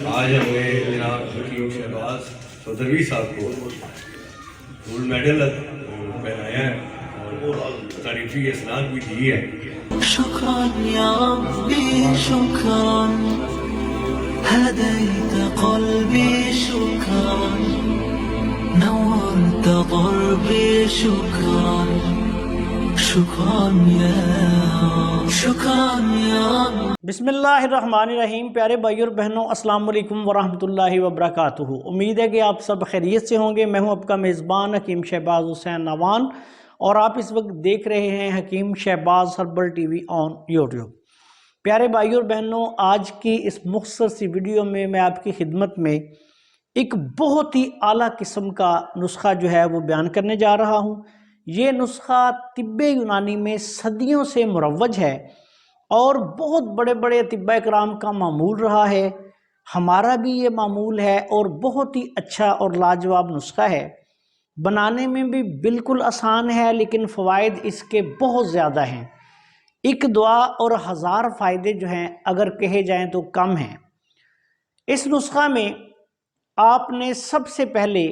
آج ہمیں جناب حکیم شہباز چودھری صاحب کو گولڈ میڈل پہنایا ہے اور تعریفی اسناد بھی دی ہے. شكرا يا ربي شكرا هديت قلبي شكرا نورت ضربي شكرا شكرا يا رب. بسم اللہ الرحمن الرحیم. پیارے بھائی اور بہنوں، السلام علیکم ورحمۃ اللہ وبرکاتہ. امید ہے کہ آپ سب خیریت سے ہوں گے. میں ہوں آپ کا میزبان حکیم شہباز حسین نوان اور آپ اس وقت دیکھ رہے ہیں Hakim Shahbaz herbal T V on YouTube. پیارے بھائی اور بہنوں، آج کی اس مختصر سی ویڈیو میں آپ کی خدمت میں ایک بہت ہی اعلیٰ قسم کا نسخہ جو ہے وہ بیان کرنے جا رہا ہوں. یہ نسخہ طب یونانی میں صدیوں سے مروج ہے اور بہت بڑے بڑے اطباء کرام کا معمول رہا ہے. ہمارا بھی یہ معمول ہے اور بہت ہی اچھا اور لاجواب نسخہ ہے. بنانے میں بھی بالکل آسان ہے لیکن فوائد اس کے بہت زیادہ ہیں. ایک دعا اور 1000 فائدے جو ہیں اگر کہے جائیں تو کم ہیں. اس نسخہ میں آپ نے سب سے پہلے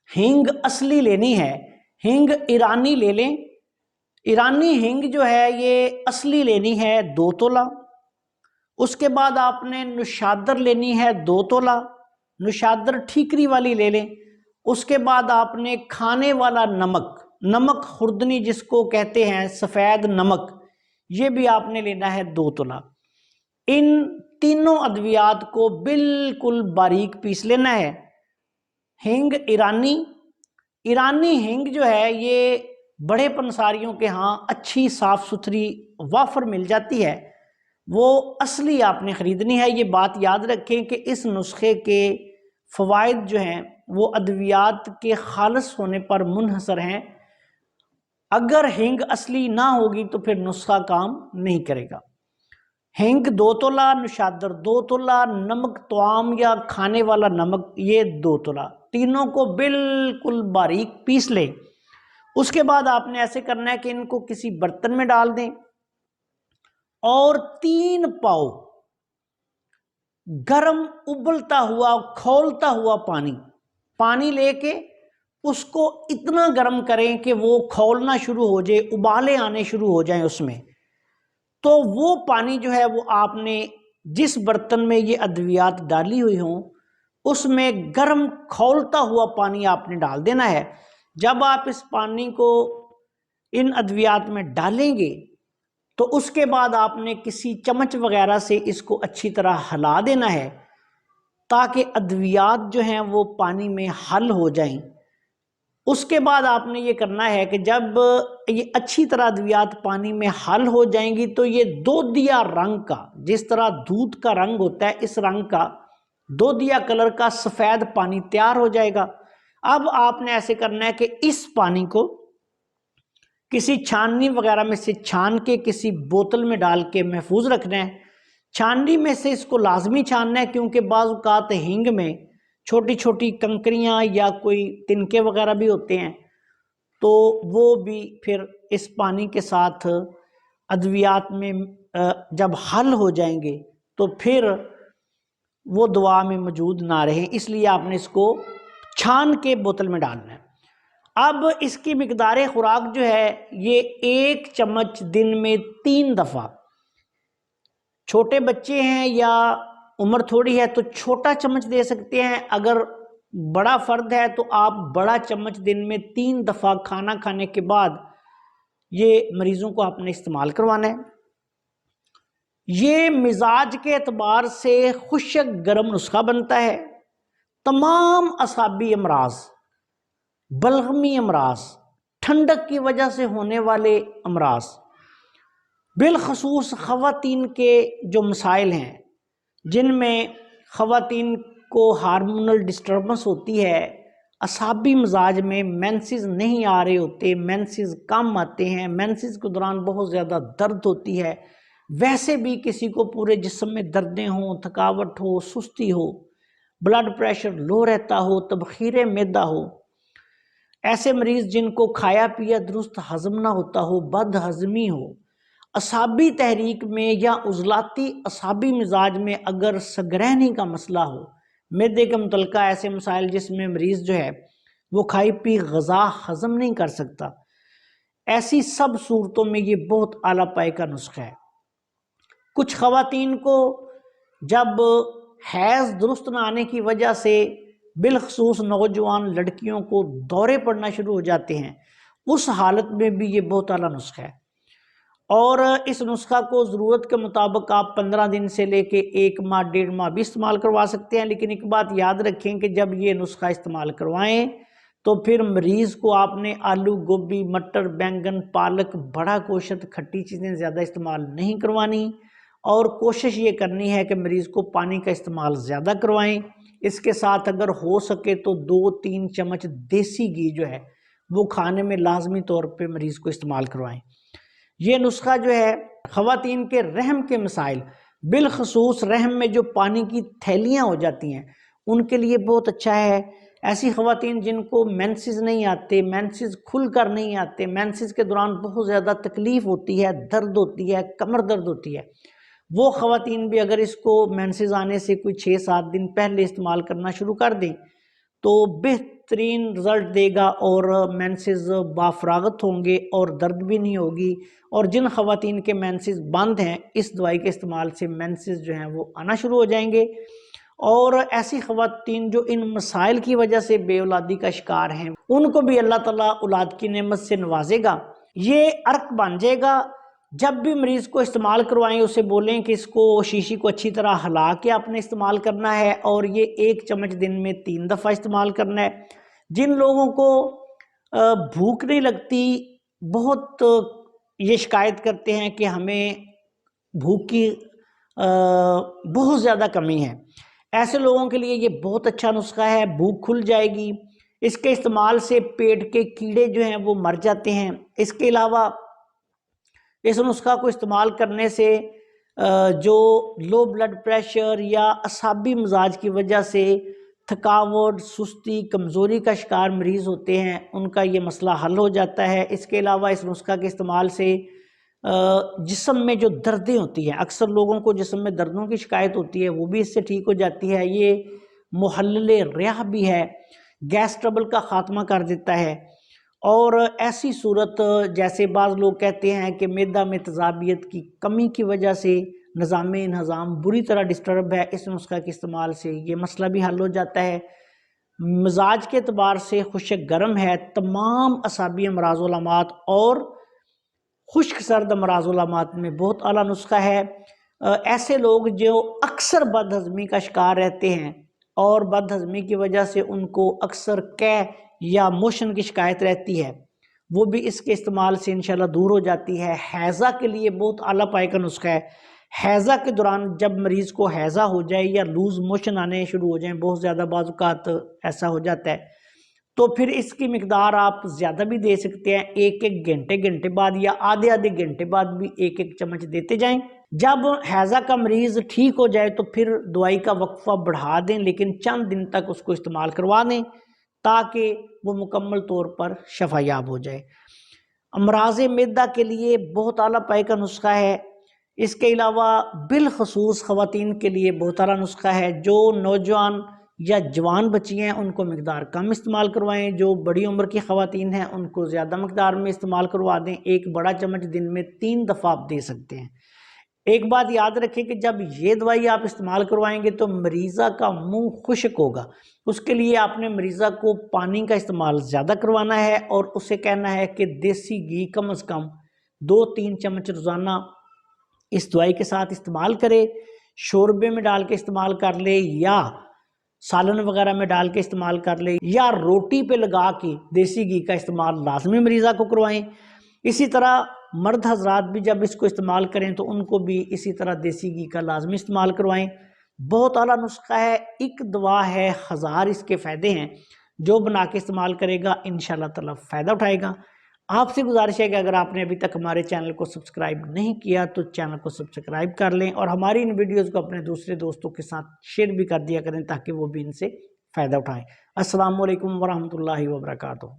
ہینگ اصلی لینی ہے. ہینگ ایرانی لے لیں. ایرانی ہینگ جو ہے یہ اصلی لینی ہے 2 تولہ. اس کے بعد آپ نے نشادر لینی ہے 2 تولہ. نشادر ٹھیکری والی لے لیں. اس کے بعد آپ نے کھانے والا نمک خوردنی جس کو کہتے ہیں سفید نمک، یہ بھی آپ نے لینا ہے 2 تولہ. ان تینوں ادویات کو بالکل باریک پیس لینا ہے. ہینگ ایرانی ہینگ جو ہے یہ بڑے پنساریوں کے ہاں اچھی صاف ستھری وافر مل جاتی ہے، وہ اصلی آپ نے خریدنی ہے. یہ بات یاد رکھیں کہ اس نسخے کے فوائد جو ہیں وہ ادویات کے خالص ہونے پر منحصر ہیں. اگر ہینگ اصلی نہ ہوگی تو پھر نسخہ کام نہیں کرے گا. ہینگ 2 تولہ، نشادر 2 تولہ، نمک توام یا کھانے والا نمک یہ 2 تولہ. تینوں کو بالکل باریک پیس لیں. اس کے بعد آپ نے ایسے کرنا ہے کہ ان کو کسی برتن میں ڈال دیں اور 3 پاؤ گرم ابلتا ہوا کھولتا ہوا پانی لے کے اس کو اتنا گرم کریں کہ وہ کھولنا شروع ہو جائے، ابالے آنے شروع ہو جائیں اس میں. تو وہ پانی جو ہے وہ آپ نے جس برتن میں یہ ادویات ڈالی ہوئی ہوں اس میں گرم کھولتا ہوا پانی آپ نے ڈال دینا ہے. جب آپ اس پانی کو ان ادویات میں ڈالیں گے تو اس کے بعد آپ نے کسی چمچ وغیرہ سے اس کو اچھی طرح ہلا دینا ہے تاکہ ادویات جو ہیں وہ پانی میں حل ہو جائیں. اس کے بعد آپ نے یہ کرنا ہے کہ جب یہ اچھی طرح ادویات پانی میں حل ہو جائیں گی تو یہ دودیا رنگ کا، جس طرح دودھ کا رنگ ہوتا ہے اس رنگ کا دودیا کلر کا سفید پانی تیار ہو جائے گا. اب آپ نے ایسے کرنا ہے کہ اس پانی کو کسی چھاننی وغیرہ میں سے چھان کے کسی بوتل میں ڈال کے محفوظ رکھنا ہے. چھاننی میں سے اس کو لازمی چھاننا ہے کیونکہ بعض اوقات ہینگ میں چھوٹی چھوٹی کنکریاں یا کوئی تنکے وغیرہ بھی ہوتے ہیں تو وہ بھی پھر اس پانی کے ساتھ ادویات میں جب حل ہو جائیں گے تو پھر وہ دوا میں موجود نہ رہیں، اس لیے آپ نے اس کو چھان کے بوتل میں ڈالنا ہے. اب اس کی مقدار خوراک جو ہے یہ 1 چمچ دن میں 3 دفعہ. چھوٹے بچے ہیں یا عمر تھوڑی ہے تو چھوٹا چمچ دے سکتے ہیں، اگر بڑا فرد ہے تو آپ بڑا چمچ دن میں 3 دفعہ کھانا کھانے کے بعد یہ مریضوں کو آپ نے استعمال کروانا ہے. یہ مزاج کے اعتبار سے خشک گرم نسخہ بنتا ہے. تمام اعصابی امراض، بلغمی امراض، ٹھنڈک کی وجہ سے ہونے والے امراض، بالخصوص خواتین کے جو مسائل ہیں جن میں خواتین کو ہارمونل ڈسٹربنس ہوتی ہے، اعصابی مزاج میں مینسز نہیں آ رہے ہوتے، مینسز کم آتے ہیں، مینسز کے دوران بہت زیادہ درد ہوتی ہے، ویسے بھی کسی کو پورے جسم میں دردیں ہوں، تھکاوٹ ہو، سستی ہو، بلڈ پریشر لو رہتا ہو، تبخیر معدہ ہو، ایسے مریض جن کو کھایا پیا درست ہضم نہ ہوتا ہو، بد ہضمی ہو، اعصابی تحریک میں یا عضلاتی اعصابی مزاج میں اگر سگرہنی کا مسئلہ ہو، معدے کے متعلقہ ایسے مسائل جس میں مریض جو ہے وہ کھائی پی غذا ہضم نہیں کر سکتا، ایسی سب صورتوں میں یہ بہت اعلیٰ پائے کا نسخہ ہے۔ کچھ خواتین کو جب حیض درست نہ آنے کی وجہ سے بالخصوص نوجوان لڑکیوں کو دورے پڑنا شروع ہو جاتے ہیں، اس حالت میں بھی یہ بہت اعلیٰ نسخہ ہے، اور اس نسخہ کو ضرورت کے مطابق آپ 15 دن سے لے کے 1 ماہ 1.5 ماہ بھی استعمال کروا سکتے ہیں۔ لیکن ایک بات یاد رکھیں کہ جب یہ نسخہ استعمال کروائیں تو پھر مریض کو آپ نے آلو، گوبھی، مٹر، بینگن، پالک، بڑا گوشت، کھٹی چیزیں زیادہ استعمال نہیں کروانی، اور کوشش یہ کرنی ہے کہ مریض کو پانی کا استعمال زیادہ کروائیں۔ اس کے ساتھ اگر ہو سکے تو 2-3 چمچ دیسی گھی جو ہے وہ کھانے میں لازمی طور پہ مریض کو استعمال کروائیں۔ یہ نسخہ جو ہے خواتین کے رحم کے مسائل، بالخصوص رحم میں جو پانی کی تھیلیاں ہو جاتی ہیں، ان کے لیے بہت اچھا ہے۔ ایسی خواتین جن کو مینسز نہیں آتے، مینسز کھل کر نہیں آتے، مینسز کے دوران بہت زیادہ تکلیف ہوتی ہے، درد ہوتی ہے، کمر درد ہوتی ہے، وہ خواتین بھی اگر اس کو مینسز آنے سے کوئی 6-7 دن پہلے استعمال کرنا شروع کر دیں تو بہترین رزلٹ دے گا، اور مینسز بافراغت ہوں گے اور درد بھی نہیں ہوگی۔ اور جن خواتین کے مینسز بند ہیں، اس دوائی کے استعمال سے مینسز جو ہیں وہ آنا شروع ہو جائیں گے۔ اور ایسی خواتین جو ان مسائل کی وجہ سے بے اولادی کا شکار ہیں، ان کو بھی اللہ تعالیٰ اولاد کی نعمت سے نوازے گا۔ یہ عرق بن جائے گا۔ جب بھی مریض کو استعمال کروائیں اسے بولیں کہ اس کو شیشی کو اچھی طرح ہلا کے آپ نے استعمال کرنا ہے، اور یہ 1 چمچ دن میں 3 دفعہ استعمال کرنا ہے۔ جن لوگوں کو بھوک نہیں لگتی، بہت یہ شکایت کرتے ہیں کہ ہمیں بھوک کی بہت زیادہ کمی ہے، ایسے لوگوں کے لیے یہ بہت اچھا نسخہ ہے، بھوک کھل جائے گی۔ اس کے استعمال سے پیٹ کے کیڑے جو ہیں وہ مر جاتے ہیں۔ اس کے علاوہ اس نسخہ کو استعمال کرنے سے جو لو بلڈ پریشر یا اعصابی مزاج کی وجہ سے تھکاوٹ، سستی، کمزوری کا شکار مریض ہوتے ہیں، ان کا یہ مسئلہ حل ہو جاتا ہے۔ اس کے علاوہ اس نسخہ کے استعمال سے جسم میں جو دردیں ہوتی ہیں، اکثر لوگوں کو جسم میں دردوں کی شکایت ہوتی ہے، وہ بھی اس سے ٹھیک ہو جاتی ہے۔ یہ محلل ریح بھی ہے، گیس ٹربل کا خاتمہ کر دیتا ہے۔ اور ایسی صورت جیسے بعض لوگ کہتے ہیں کہ معدہ میں تیزابیت کی کمی کی وجہ سے نظام انہضام بری طرح ڈسٹرب ہے، اس نسخہ کے استعمال سے یہ مسئلہ بھی حل ہو جاتا ہے۔ مزاج کے اعتبار سے خشک گرم ہے، تمام اعصابی امراض و علامات اور خشک سرد امراض و علامات میں بہت اعلیٰ نسخہ ہے۔ ایسے لوگ جو اکثر بد ہضمی کا شکار رہتے ہیں اور بد ہضمی کی وجہ سے ان کو اکثر قے یا موشن کی شکایت رہتی ہے، وہ بھی اس کے استعمال سے انشاءاللہ دور ہو جاتی ہے۔ حیضہ کے لیے بہت اعلیٰ پائے کا نسخہ ہے۔ حیضہ کے دوران جب مریض کو حیضہ ہو جائے یا لوز موشن آنے شروع ہو جائیں، بہت زیادہ بعض اوقات ایسا ہو جاتا ہے، تو پھر اس کی مقدار آپ زیادہ بھی دے سکتے ہیں، 1-1 گھنٹے بعد یا آدھے گھنٹے بعد بھی 1-1 چمچ دیتے جائیں۔ جب حیضہ کا مریض ٹھیک ہو جائے تو پھر دوائی کا وقفہ بڑھا دیں، لیکن چند دن تک اس کو استعمال کروا دیں تاکہ وہ مکمل طور پر شفا یاب ہو جائے۔ امراض معدہ کے لیے بہت اعلیٰ پائے کا نسخہ ہے۔ اس کے علاوہ بالخصوص خواتین کے لیے بہت اعلیٰ نسخہ ہے۔ جو نوجوان یا جوان بچی ہیں ان کو مقدار کم استعمال کروائیں، جو بڑی عمر کی خواتین ہیں ان کو زیادہ مقدار میں استعمال کروا دیں۔ 1 بڑا چمچ دن میں 3 دفعہ آپ دے سکتے ہیں۔ ایک بات یاد رکھیں کہ جب یہ دوائی آپ استعمال کروائیں گے تو مریضہ کا منہ خشک ہوگا، اس کے لیے آپ نے مریضہ کو پانی کا استعمال زیادہ کروانا ہے، اور اسے کہنا ہے کہ دیسی گھی کم از کم 2-3 چمچ روزانہ اس دوائی کے ساتھ استعمال کرے، شوربے میں ڈال کے استعمال کر لے یا سالن وغیرہ میں ڈال کے استعمال کر لے، یا روٹی پہ لگا کے دیسی گھی کا استعمال لازمی مریضہ کو کروائیں۔ اسی طرح مرد حضرات بھی جب اس کو استعمال کریں تو ان کو بھی اسی طرح دیسی گھی کا لازمی استعمال کروائیں۔ بہت اعلیٰ نسخہ ہے، ایک دوا ہے، 1000 اس کے فائدے ہیں۔ جو بنا کے استعمال کرے گا انشاءاللہ تعالی فائدہ اٹھائے گا۔ آپ سے گزارش ہے کہ اگر آپ نے ابھی تک ہمارے چینل کو سبسکرائب نہیں کیا تو چینل کو سبسکرائب کر لیں، اور ہماری ان ویڈیوز کو اپنے دوسرے دوستوں کے ساتھ شیئر بھی کر دیا کریں تاکہ وہ بھی ان سے فائدہ اٹھائیں۔ السلام علیکم ورحمۃ اللہ وبرکاتہ۔